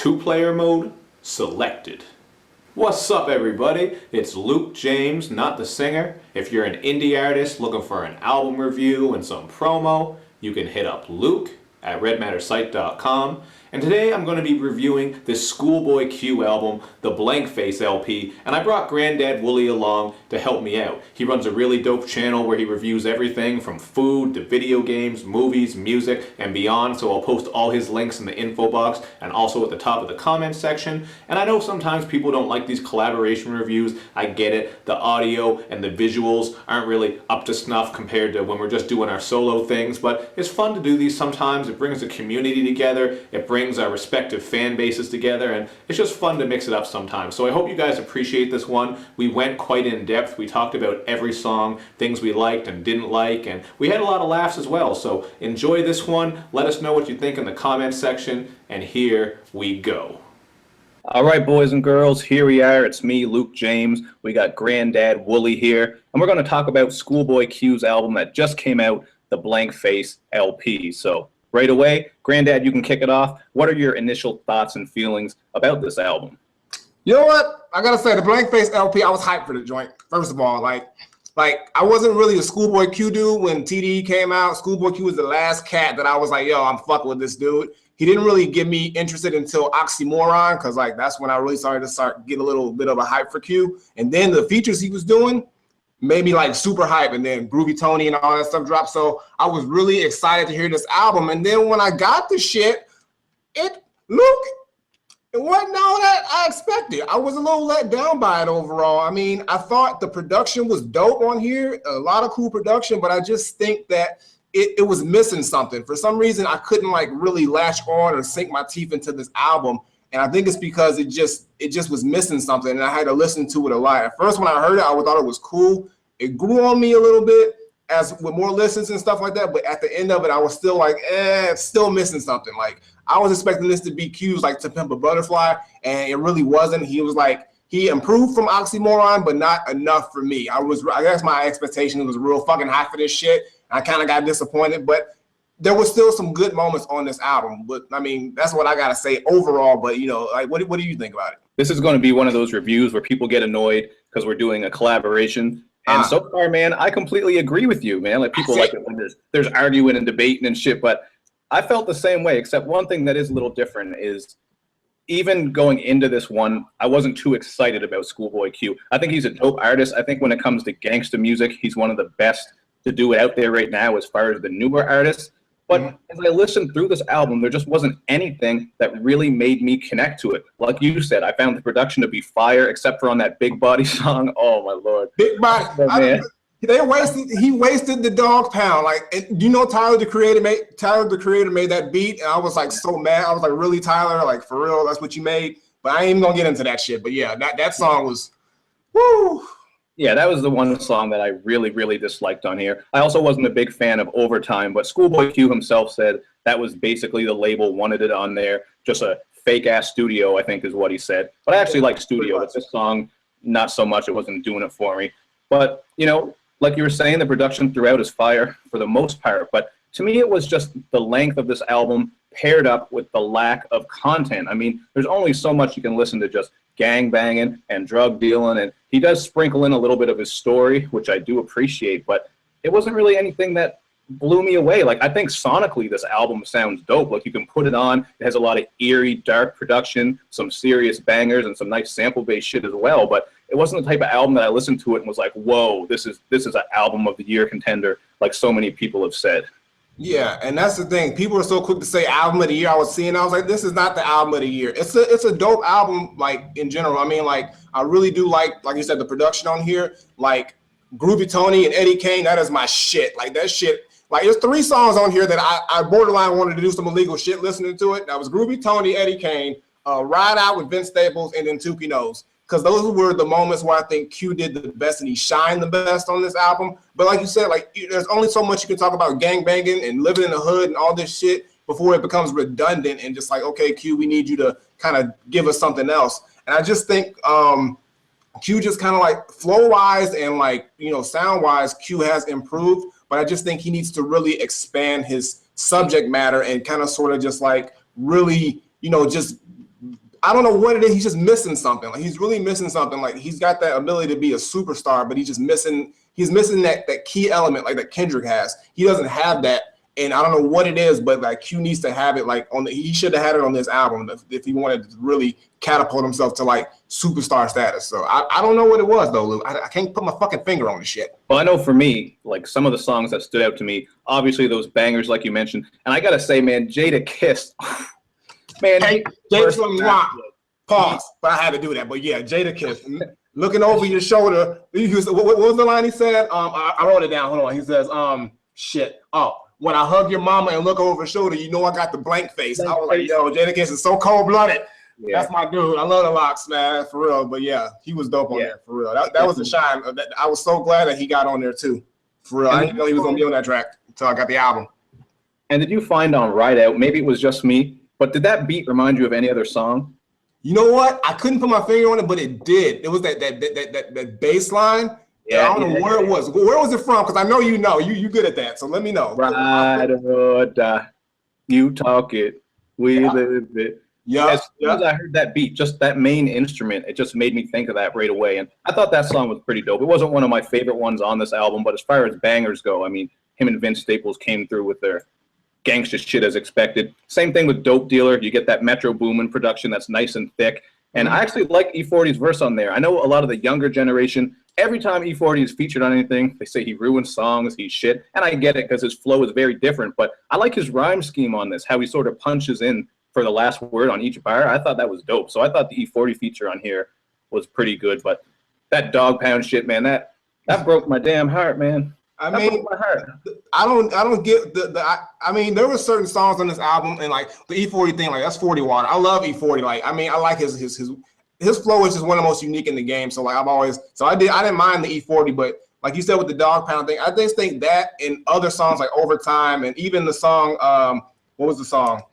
Two-player mode selected. What's up everybody? It's Luke James, not the singer. If you're an indie artist looking for an album review and some promo, you can hit up Luke at redmattersite.com. And today I'm going to be reviewing this ScHoolboy Q album, the Blank Face LP, and I brought Granddad Wooly along to help me out. He runs a really dope channel where he reviews everything from food to video games, movies, music, and beyond, so I'll post all his links in the info box and also at the top of the comments section. And I know sometimes people don't like these collaboration reviews. I get it. The audio and the visuals aren't really up to snuff compared to when we're just doing our solo things, but it's fun to do these sometimes. It brings the community together. It brings our respective fan bases together, and it's just fun to mix it up sometimes. So I hope you guys appreciate this one. We went quite in depth. We talked about every song, things we liked and didn't like, and we had a lot of laughs as well. So enjoy this one. Let us know what you think in the comments section, and here we go. All right, boys and girls, here we are. It's me, Luke James. We got Granddad Wooly here, and we're going to talk about ScHoolboy Q's album that just came out, the Blank Face LP. So right away, Granddad, you can kick it off. What are your initial thoughts and feelings about this album? You know what? I gotta say, the Blank Face LP, I was hyped for the joint. First of all, like I wasn't really a ScHoolboy Q dude when TDE came out. ScHoolboy Q was the last cat that I was like, yo, I'm fucking with this dude. He didn't really get me interested until Oxymoron, because like that's when I really started to get a little bit of a hype for Q. And then the features he was doing made me like super hype, and then Groovy Tony and all that stuff dropped. So I was really excited to hear this album. And then when I got the shit, it wasn't all that I expected. I was a little let down by it overall. I mean, I thought the production was dope on here, a lot of cool production, but I just think that it was missing something. For some reason, I couldn't like really latch on or sink my teeth into this album. And I think it's because it just was missing something, and I had to listen to it a lot. At first, when I heard it, I thought it was cool. It grew on me a little bit as with more listens and stuff like that. But at the end of it, I was still like, it's still missing something. Like I was expecting this to be Q's like To Pimp a Butterfly, and it really wasn't. He was like, he improved from Oxymoron, but not enough for me. I guess my expectation was real fucking high for this shit. I kind of got disappointed, but there was still some good moments on this album. But I mean, that's what I gotta say overall. But you know, like, what do you think about it? This is going to be one of those reviews where people get annoyed because we're doing a collaboration. And so far, man, I completely agree with you, man. Like people like it when there's arguing and debating and shit, but I felt the same way, except one thing that is a little different is even going into this one, I wasn't too excited about ScHoolboy Q. I think he's a dope artist. I think when it comes to gangsta music, he's one of the best to do it out there right now as far as the newer artists. But as I listened through this album, there just wasn't anything that really made me connect to it. Like you said, I found the production to be fire, except for on that Big Body song. Oh my Lord. Big Body. He wasted the dog pound. Like, you know, Tyler the Creator made that beat, and I was like so mad. I was like, really, Tyler? Like, for real, that's what you made? But I ain't even gonna get into that shit. But yeah, that song was woo. Yeah, that was the one song that I really, really disliked on here. I also wasn't a big fan of Overtime, but ScHoolboy Q himself said that was basically the label wanted it on there. Just a fake-ass studio, I think is what he said. But I actually like studio, but this song, not so much. It wasn't doing it for me. But, you know, like you were saying, the production throughout is fire for the most part. But to me, it was just the length of this album paired up with the lack of content. I mean, there's only so much you can listen to just gang banging and drug dealing, and he does sprinkle in a little bit of his story, which I do appreciate, but it wasn't really anything that blew me away. Like, I think sonically this album sounds dope. Like, you can put it on. It has a lot of eerie, dark production, some serious bangers, and some nice sample-based shit as well, but it wasn't the type of album that I listened to it and was like, whoa, this is an album of the year contender, like so many people have said. Yeah, and that's the thing. People are so quick to say album of the year. I was like, this is not the album of the year. It's a dope album, like, in general. I mean, like, I really do like you said, the production on here. Like, Groovy Tony and Eddie Kane, that is my shit. Like, that shit. Like, there's 3 songs on here that I borderline wanted to do some illegal shit listening to it. That was Groovy Tony, Eddie Kane, Ride Out with Vince Staples, and then Tookie Knows. Because those were the moments where I think Q did the best and he shined the best on this album. But like you said, like, there's only so much you can talk about gang banging and living in the hood and all this shit before it becomes redundant and just like, okay, Q, we need you to kind of give us something else. And I just think Q just kind of like flow-wise and like, you know, sound-wise, Q has improved. But I just think he needs to really expand his subject matter and kind of sort of just like really, you know, just I don't know what it is. He's just missing something. Like he's really missing something. Like he's got that ability to be a superstar, but he's just missing. He's missing that key element like that Kendrick has. He doesn't have that. And I don't know what it is, but like Q needs to have it like he should have had it on this album if he wanted to really catapult himself to like superstar status. So I don't know what it was though, Lou. I can't put my fucking finger on the shit. Well, I know for me, like some of the songs that stood out to me, obviously those bangers like you mentioned. And I gotta say, man, Jada Kiss, man. Hey, Jada pause, but I had to do that. But yeah, Jada Kiss. Looking over your shoulder. What was the line he said? I wrote it down. Hold on. He says, shit. Oh. When I hug your mama and look over her shoulder, you know I got the blank face. I was like, yo, Jada Kiss is so cold-blooded. Yeah. That's my dude. I love the locks, man, for real. But yeah, he was dope on there, for real. That was a shine. I was so glad that he got on there too, for real. I didn't know he was gonna be on that track until I got the album. And did you find on Ride Out, maybe it was just me, but did that beat remind you of any other song? You know what? I couldn't put my finger on it, but it did. It was that bass line. Yeah, I don't know where it was. Where was it from? Because I know you know. You good at that, so let me know. Ride or die. You talk it. We live it. Yeah. As soon as I heard that beat, just that main instrument, it just made me think of that right away. And I thought that song was pretty dope. It wasn't one of my favorite ones on this album, but as far as bangers go, I mean, him and Vince Staples came through with their gangsta shit as expected. Same thing with Dope Dealer. You get that Metro Boomin production that's nice and thick. And I actually like E40's verse on there. I know a lot of the younger generation, every time E40 is featured on anything, they say he ruins songs, he's shit. And I get it because his flow is very different. But I like his rhyme scheme on this, how he sort of punches in for the last word on each bar. I thought that was dope. So I thought the E40 feature on here was pretty good. But that Dog Pound shit, man, that broke my damn heart, man. I mean, I don't get I mean, there were certain songs on this album and like the E40 thing, like that's 40 water. I love E40. Like, I mean, I like his flow is just one of the most unique in the game. So like I didn't mind the E40, but like you said with the Dog Pound thing, I just think that in other songs like Overtime and even the song, what was the song?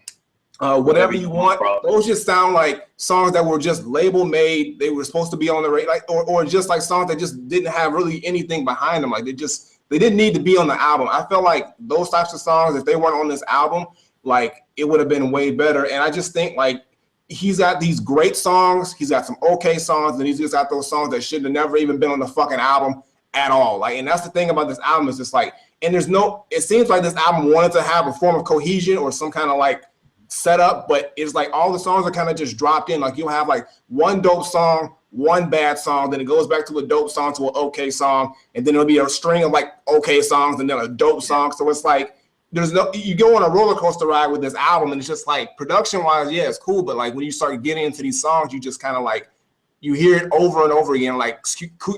Whatever You Want. Those just sound like songs that were just label made. They were supposed to be on the radio, like, or just like songs that just didn't have really anything behind them. Like they didn't need to be on the album. I felt like those types of songs, if they weren't on this album, like it would have been way better. And I just think like he's got these great songs, he's got some okay songs, and he's just got those songs that should have never even been on the fucking album at all. Like, and that's the thing about this album is just like, and it seems like this album wanted to have a form of cohesion or some kind of like setup, but it's like all the songs are kind of just dropped in. Like you'll have like one dope song, one bad song, then it goes back to a dope song to an okay song, and then it'll be a string of like okay songs and then a dope song. So it's like you go on a roller coaster ride with this album, and it's just like production wise, yeah, it's cool, but like when you start getting into these songs, you just kind of like you hear it over and over again. Like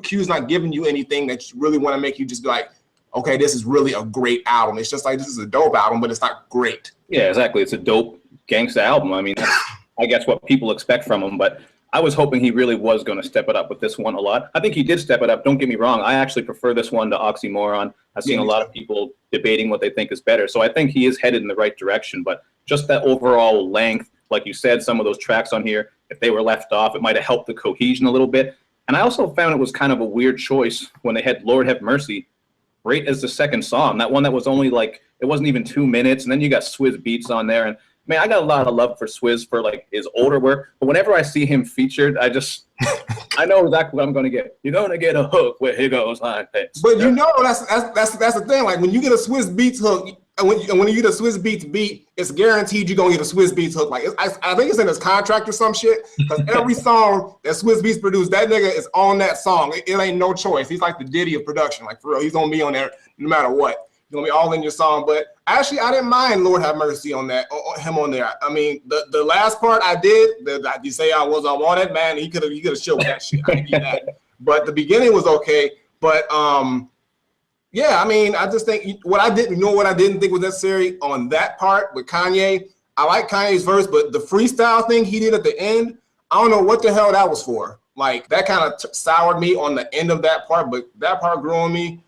Q's not giving you anything that you really want to make you just be like, okay, this is really a great album. It's just like this is a dope album, but it's not great. Yeah, exactly. It's a dope gangsta album. I mean, that's, I guess what people expect from him, but I was hoping he really was going to step it up with this one a lot. I think he did step it up. Don't get me wrong. I actually prefer this one to Oxymoron. I've seen a lot of people debating what they think is better. So I think he is headed in the right direction, but just that overall length, like you said, some of those tracks on here, if they were left off, it might have helped the cohesion a little bit. And I also found it was kind of a weird choice when they had Lord Have Mercy right as the second song. That one that was only like, it wasn't even 2 minutes. And then you got Swizz Beatz on there. And man, I got a lot of love for Swizz for like his older work, but whenever I see him featured, I I know exactly what I'm gonna get. You're gonna get a hook where he goes like this. But you know that's the thing. Like when you get a Swizz Beatz hook, and when you get a Swizz Beatz beat, it's guaranteed you're gonna get a Swizz Beatz hook. Like I think it's in his contract or some shit. Because every song that Swizz Beatz produced, that nigga is on that song. It ain't no choice. He's like the Diddy of production. Like for real, he's gonna be on there no matter what. Gonna be all in your song, but actually I didn't mind Lord Have Mercy on that, him on there. I mean, the last part I did, you say I was unwanted, man. He could have showed that shit. I get that. But the beginning was okay. But yeah, I mean, I just think what I didn't think was necessary on that part with Kanye. I like Kanye's verse, but the freestyle thing he did at the end, I don't know what the hell that was for. Like that kind of soured me on the end of that part, but that part grew on me.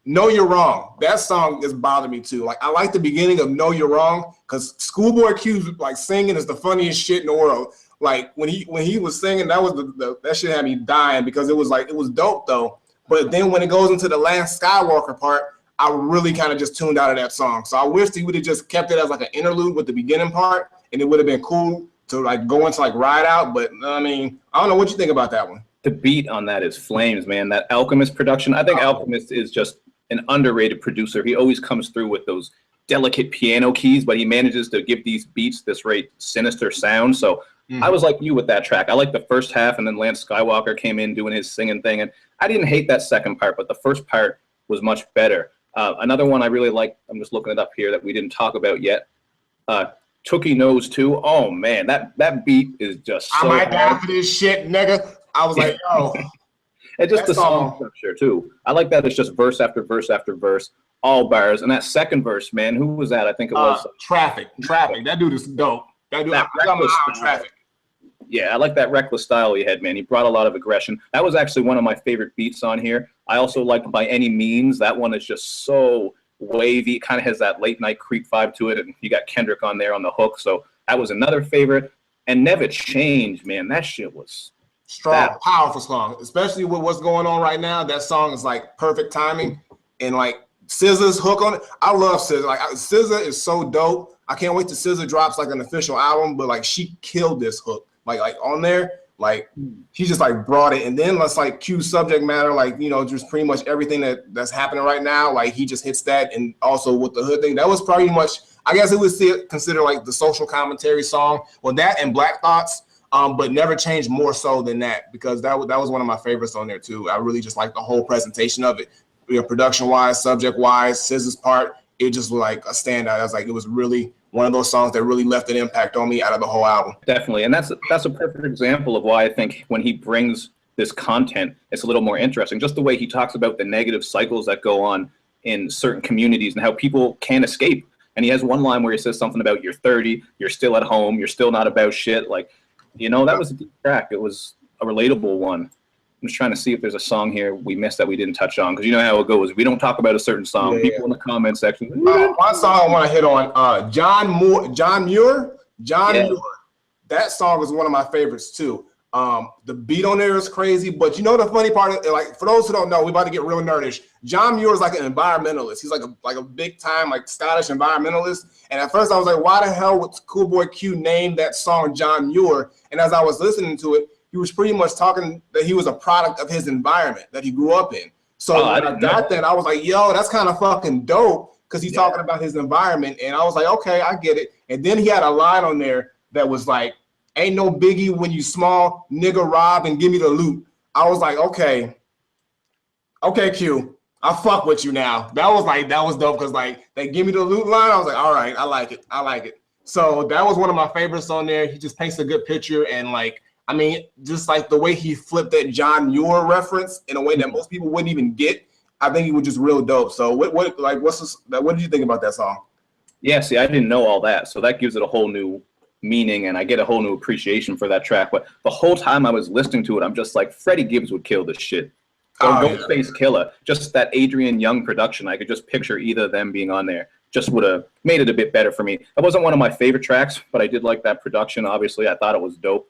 Know You're Wrong. That song just bothered me too. Like I like the beginning of Know You're Wrong because ScHoolboy Q's like singing is the funniest shit in the world. Like when he was singing, that was that shit had me dying because it was dope though. But then when it goes into the last Skywalker part, I really kind of just tuned out of that song. So I wish he would have just kept it as like an interlude with the beginning part, and it would have been cool like go into like Ride Out, but I mean, I don't know what you think about that one. The beat on that is flames, man. That Alchemist production. I think Alchemist is just an underrated producer. He always comes through with those delicate piano keys, but he manages to give these beats this right sinister sound. So I was like you with that track. I like the first half, and then Lance Skywalker came in doing his singing thing, and I didn't hate that second part, but the first part was much better. Another one I really like, I'm just looking it up here that we didn't talk about yet. Tookie Knows Too. Oh man, that beat is just so I might die for this shit, nigga. I was like, yo. And just the song structure too. I like that it's just verse after verse after verse, all bars. And that second verse, man, who was that? I think it was Traffic. That dude is dope. That dude, Traffic. Yeah, I like that reckless style he had, man. He brought a lot of aggression. That was actually one of my favorite beats on here. I also liked By Any Means. That one is just so wavy. It kind of has that late night creep vibe to it. And you got Kendrick on there on the hook. So that was another favorite. And Neva Changed, man. That shit was strong, powerful song, especially with what's going on right now. That song is like perfect timing, and like SZA's hook on it. I love SZA. Like SZA is so dope. I can't wait till SZA drops like an official album. But like she killed this hook, like on there. Like she just like brought it, and then let's like cue subject matter, like just pretty much everything that's happening right now. Like he just hits that, and also with the hood thing, that was pretty much. I guess it was considered like the social commentary song. Well, that and Black Thoughts. But Never Changed more so than that, because that was one of my favorites on there too. I really just like the whole presentation of it, production wise, subject wise, SZA's part. It just was like a standout. I was like, it was really one of those songs that really left an impact on me out of the whole album. Definitely, and that's a perfect example of why I think when he brings this content, it's a little more interesting. Just the way he talks about the negative cycles that go on in certain communities and how people can't escape. And he has one line where he says something about you're 30, you're still at home, you're still not about shit. Like. That was a deep track. It was a relatable one. I'm just trying to see if there's a song here we missed that we didn't touch on, because you know how it goes. We don't talk about a certain song. People in the comment section. One song I want to hit on, John Muir. That song is one of my favorites too. The beat on there is crazy, but the funny part, like for those who don't know, we're about to get real nerdish. John Muir is like an environmentalist. He's like a big time like Scottish environmentalist. And at first I was like, why the hell would ScHoolboy Q name that song John Muir? And as I was listening to it, he was pretty much talking that he was a product of his environment that he grew up in. So when I got that, I was like, yo, that's kind of fucking dope, because he's talking about his environment. And I was like, okay, I get it. And then he had a line on there that was like, ain't no biggie when you small, nigga rob and give me the loot. I was like, okay, Q, I fuck with you now. That was dope, because like they give me the loot line. I was like, all right, I like it. So that was one of my favorites on there. He just paints a good picture, and like, I mean, just like the way he flipped that John Muir reference in a way that most people wouldn't even get. I think he was just real dope. So what did you think about that song? Yeah, see, I didn't know all that, so that gives it a whole new meaning, and I get a whole new appreciation for that track. But the whole time I was listening to it, I'm just like, Freddie Gibbs would kill this shit. Or Ghostface Killer. Just that Adrian Young production. I could just picture either of them being on there. Just would have made it a bit better for me. It wasn't one of my favorite tracks, but I did like that production. Obviously, I thought it was dope.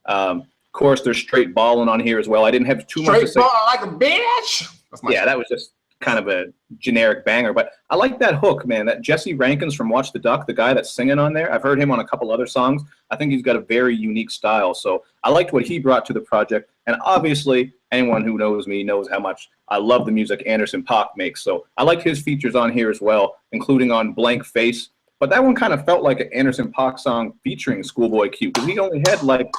Of course, there's Straight Ballin' on here as well. I didn't have too much to say. Straight Ballin' like a bitch. Yeah, that was just kind of a generic banger, but I like that hook, man. That Jesse Rankins from Watch the Duck, the guy that's singing on there, I've heard him on a couple other songs. I think he's got a very unique style, so I liked what he brought to the project. And obviously, anyone who knows me knows how much I love the music Anderson .Paak makes, so I like his features on here as well, including on Blank Face. But that one kind of felt like an Anderson .Paak song featuring ScHoolboy Q, because he only had like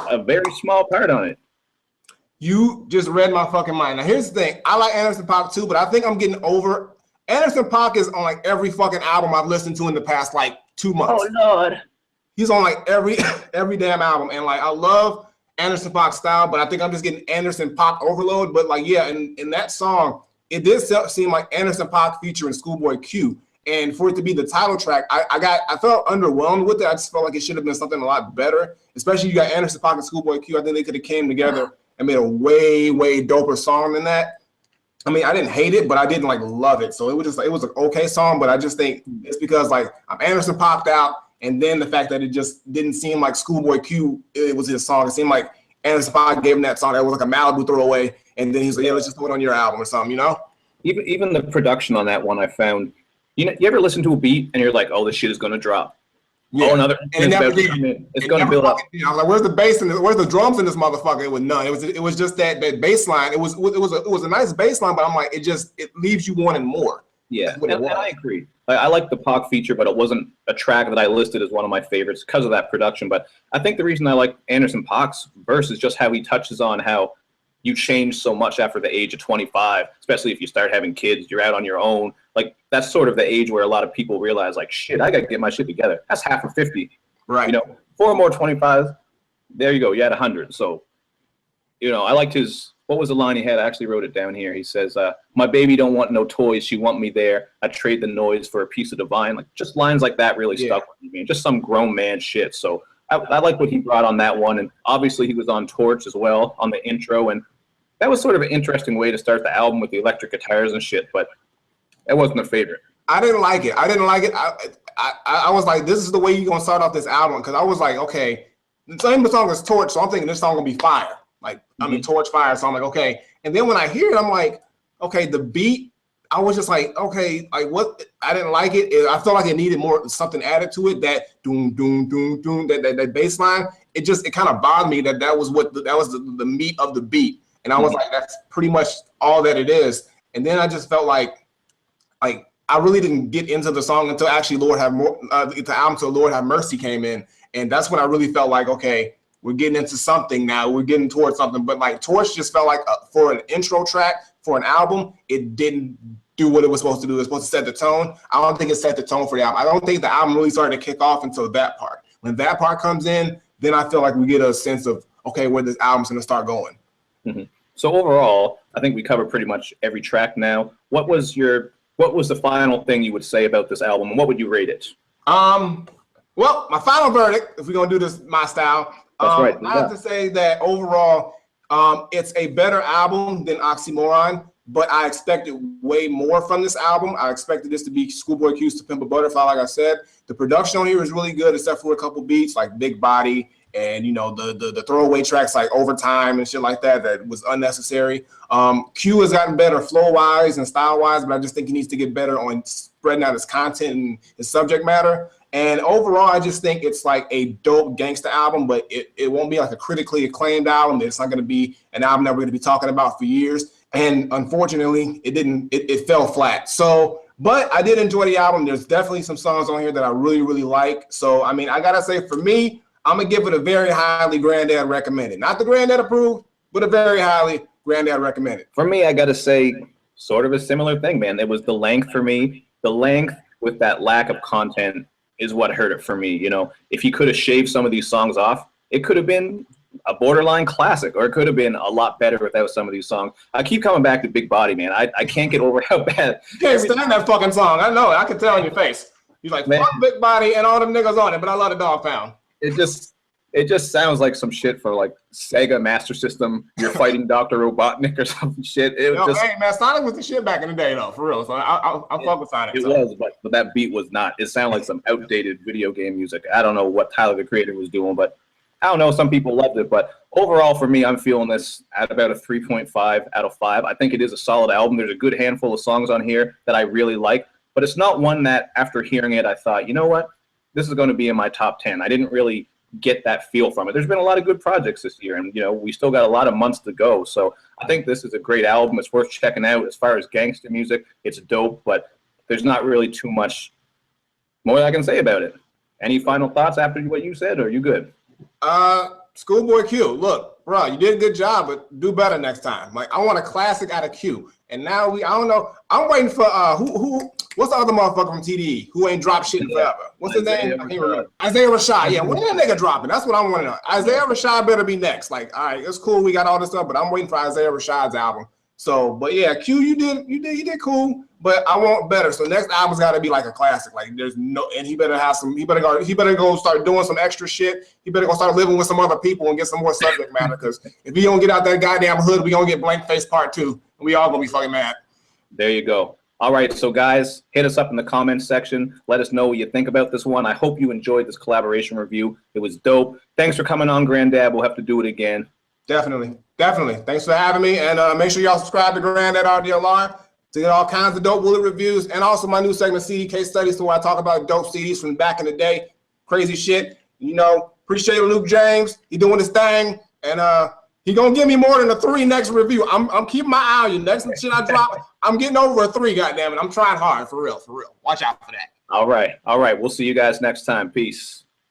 a very small part on it. You just read my fucking mind. Now, here's the thing. I like Anderson .Paak too, but I think I'm getting over. Anderson .Paak is on like every fucking album I've listened to in the past like 2 months. Oh, Lord. He's on like every damn album. And like, I love Anderson .Paak style, but I think I'm just getting Anderson .Paak overload. But like, yeah, in that song, it did seem like Anderson .Paak featuring ScHoolboy Q. And for it to be the title track, I felt underwhelmed with it. I just felt like it should have been something a lot better. Especially you got Anderson .Paak and ScHoolboy Q. I think they could have came together and made a way doper song than that. I mean, I didn't hate it, but I didn't like love it. So it was just like, it was an okay song, but I just think it's because like I'm Anderson popped out, and then the fact that it just didn't seem like ScHoolboy Q, it was his song. It seemed like Anderson .Paak gave him that song that was like a Malibu throwaway, and then he's like, yeah, let's just throw it on your album or something, you know? Even the production on that one, I found, you ever listen to a beat and you're like, oh, this shit is gonna drop. Yeah. Oh, another. And it never did. It's going to build up. I was like, "Where's the bass and where's the drums in this motherfucker?" It was none. It was just that bass line. It was a nice bass line, but I'm like, it leaves you wanting more. Yeah, and I agree. I like the Pac feature, but it wasn't a track that I listed as one of my favorites because of that production. But I think the reason I like Anderson .Paak's verse is just how he touches on how you change so much after the age of 25, especially if you start having kids, you're out on your own. Like, that's sort of the age where a lot of people realize, like, shit, I got to get my shit together. That's half of 50. Right. You know, 4 more 25s, there you go. You had 100. So, you know, I liked his, what was the line he had? I actually wrote it down here. He says, my baby don't want no toys. She want me there. I trade the noise for a piece of divine. Like, just lines like that really stuck with me. Just some grown man shit. So I like what he brought on that one. And obviously he was on Torch as well on the intro. And that was sort of an interesting way to start the album with the electric guitars and shit, but it wasn't a favorite. I didn't like it. I was like, this is the way you're going to start off this album. Because I was like, okay, the name of the song is Torch, so I'm thinking this song going to be fire. Like, I mean, Torch fire. So I'm like, okay. And then when I hear it, I'm like, okay, the beat, I was just like, okay, like what? I didn't like it. I felt like it needed more, something added to it. That doom, doom, doom, doom, that bass line. It kind of bothered me that was the meat of the beat. And I was like, that's pretty much all that it is. And then I just felt like I really didn't get into the song until actually the album till Lord Have Mercy came in. And that's when I really felt like, okay, we're getting into something now. We're getting towards something. But like Torch just felt like for an intro track, for an album, it didn't do what it was supposed to do. It was supposed to set the tone. I don't think it set the tone for the album. I don't think the album really started to kick off until that part. When that part comes in, then I feel like we get a sense of, okay, where this album's going to start going. Mm-hmm. So overall, I think we covered pretty much every track now. What was the final thing you would say about this album, and what would you rate it? Well, my final verdict, if we're gonna do this my style, That's right. I have to say that overall, it's a better album than Oxymoron, but I expected way more from this album. I expected this to be Schoolboy Q's To Pimp a Butterfly, like I said. The production on here is really good, except for a couple beats like Big Body and, you know, the throwaway tracks like Overtime and shit like that was unnecessary. Q has gotten better flow-wise and style-wise, but I just think he needs to get better on spreading out his content and his subject matter. And overall, I just think it's like a dope gangsta album, but it won't be like a critically acclaimed album. It's not going to be an album that we're going to be talking about for years. And unfortunately, it fell flat. So, but I did enjoy the album. There's definitely some songs on here that I really, really like. So, I mean, I got to say, for me, I'm going to give it a very highly Granddad recommended. Not the Granddad approved, but a very highly Granddad recommended. For me, I got to say sort of a similar thing, man. It was the length for me. The length with that lack of content is what hurt it for me. You know, if he could have shaved some of these songs off, it could have been a borderline classic, or it could have been a lot better without some of these songs. I keep coming back to Big Body, man. I can't get over how bad. You can't stand that fucking song. I know it. I can tell on your face. You're like, man, fuck Big Body and all them niggas on it, but I love the Dog Pound. It just sounds like some shit for like Sega Master System. You're fighting Dr. Robotnik or some shit. Hey man, Sonic was the shit back in the day though, for real. So I'll fuck with Sonic. It was, but that beat was not. It sounded like some outdated video game music. I don't know what Tyler the Creator was doing, but I don't know. Some people loved it, but overall for me, I'm feeling this at about a 3.5 out of 5. I think it is a solid album. There's a good handful of songs on here that I really like, but it's not one that after hearing it, I thought, you know what, this is going to be in my top 10. I didn't really get that feel from it. There's been a lot of good projects this year, and you know, we still got a lot of months to go. So I think this is a great album. It's worth checking out. As far as gangster music, it's dope, but there's not really too much more that I can say about it. Any final thoughts after what you said, or are you good? Schoolboy Q, look, bro, you did a good job, but do better next time. Like, I want a classic out of Q. And now I don't know. I'm waiting for what's the other motherfucker from TDE who ain't dropped shit in forever? What's his name? I can't remember. Isaiah Rashad. Yeah, when that nigga dropping? That's what I want to know. Isaiah Rashad better be next. Like, all right, it's cool. We got all this stuff, but I'm waiting for Isaiah Rashad's album. So, but yeah, Q, you did cool, but I want better. So next album's got to be like a classic. Like, there's no, and he better go start doing some extra shit. He better go start living with some other people and get some more subject matter. Because if he don't get out that goddamn hood, we gonna get Blank Face Part 2. And we all gonna be fucking mad. There you go. All right, so guys, hit us up in the comments section. Let us know what you think about this one. I hope you enjoyed this collaboration review. It was dope. Thanks for coming on, Granddad. We'll have to do it again. Definitely. Thanks for having me. And make sure y'all subscribe to GranddadRDLR to get all kinds of dope Willie reviews. And also my new segment, CD Case Studies, where I talk about dope CDs from back in the day. crazy shit. You know, appreciate Luke James. He doing his thing, and he gonna give me more than a 3 next review. I'm keeping my eye on you. Next shit I drop, I'm getting over a 3. Goddamn it, I'm trying hard for real. Watch out for that. All right. We'll see you guys next time. Peace.